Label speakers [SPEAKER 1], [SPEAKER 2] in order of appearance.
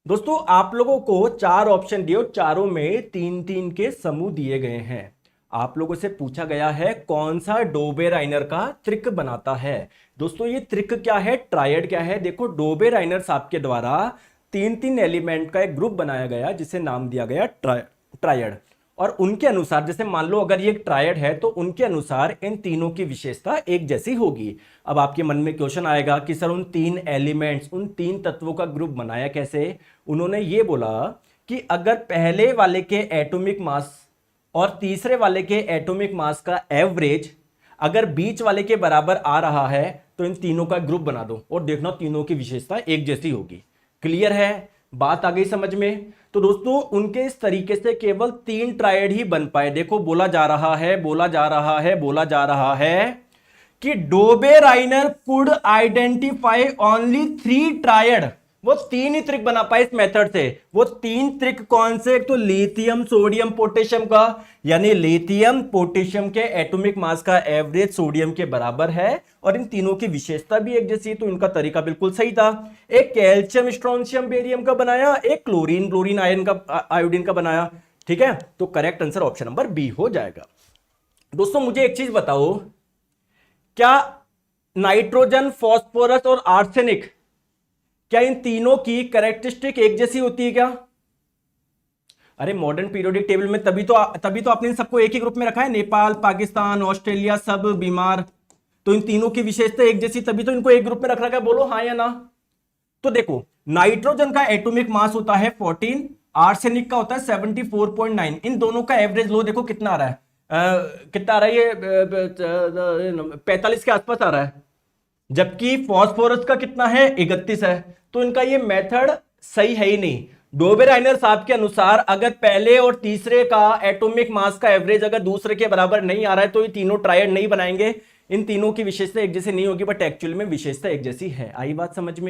[SPEAKER 1] दोस्तों आप लोगों को चार ऑप्शन दिए और चारों में तीन तीन के समूह दिए गए हैं। आप लोगों से पूछा गया है कौन सा डोबेराइनर का त्रिक बनाता है। दोस्तों ये त्रिक क्या है, ट्रायड क्या है। देखो डोबेराइनर साहब के द्वारा तीन तीन एलिमेंट का एक ग्रुप बनाया गया जिसे नाम दिया गया ट्रायड। और उनके अनुसार जैसे मान लो अगर ये एक ट्रायड है तो उनके अनुसार इन तीनों की विशेषता एक जैसी होगी। अब आपके मन में क्वेश्चन आएगा कि सर उन तीन एलिमेंट्स उन तीन तत्वों का ग्रुप बनाया कैसे। उन्होंने ये बोला कि अगर पहले वाले के एटॉमिक मास और तीसरे वाले के एटॉमिक मास का एवरेज अगर बीच वाले के बराबर आ रहा है तो इन तीनों का ग्रुप बना दो और देखना तीनों की विशेषता एक जैसी होगी। क्लियर है, बात आ गई समझ में। तो दोस्तों उनके इस तरीके से केवल तीन ट्रायड ही बन पाए। देखो बोला जा रहा है बोला जा रहा है बोला जा रहा है कि Dobereiner could identify only three triad. वो तीन ही त्रिक बना पाए इस मेथड से। वो तीन त्रिक कौन से, एक तो लिथियम सोडियम पोटेशियम का, यानी लिथियम पोटेशियम के एटॉमिक मास का एवरेज सोडियम के बराबर है और इन तीनों की विशेषता भी एक जैसी है, तो इनका तरीका बिल्कुल सही था। एक कैल्शियम स्ट्रोंशियम बेरियम का बनाया, एक क्लोरीन क्लोरीन आयन का आयोडीन का बनाया। ठीक है, तो correct answer option number B हो जाएगा। दोस्तों मुझे एक चीज बताओ, क्या नाइट्रोजन फॉस्फोरस और आर्सेनिक, क्या इन तीनों की कैरेक्टरिस्टिक एक जैसी होती है क्या? अरे मॉडर्न पीरियोडिक टेबल में तभी तो आपने इन सबको एक ही ग्रुप में रखा है। नेपाल पाकिस्तान ऑस्ट्रेलिया सब बीमार, तो इन तीनों की विशेषता एक जैसी, तभी तो इनको एक ग्रुप में रख रखा है। बोलो हाँ या ना। तो देखो नाइट्रोजन का एटॉमिक मास होता है 14, आर्सेनिक का होता है 74.9। इन दोनों का एवरेज लो, देखो कितना आ रहा है, कितना आ रहा है, ये 45 के आसपास आ रहा है, जबकि फॉस्फोरस का कितना है 31 है। तो इनका ये मेथड सही है ही नहीं। डोबेराइनर साहब के अनुसार अगर पहले और तीसरे का एटॉमिक मास का एवरेज अगर दूसरे के बराबर नहीं आ रहा है तो ये तीनों ट्रायड नहीं बनाएंगे। इन तीनों की विशेषता एक जैसी नहीं होगी, बट एक्चुअल में विशेषता एक जैसी है। आई बात समझ में।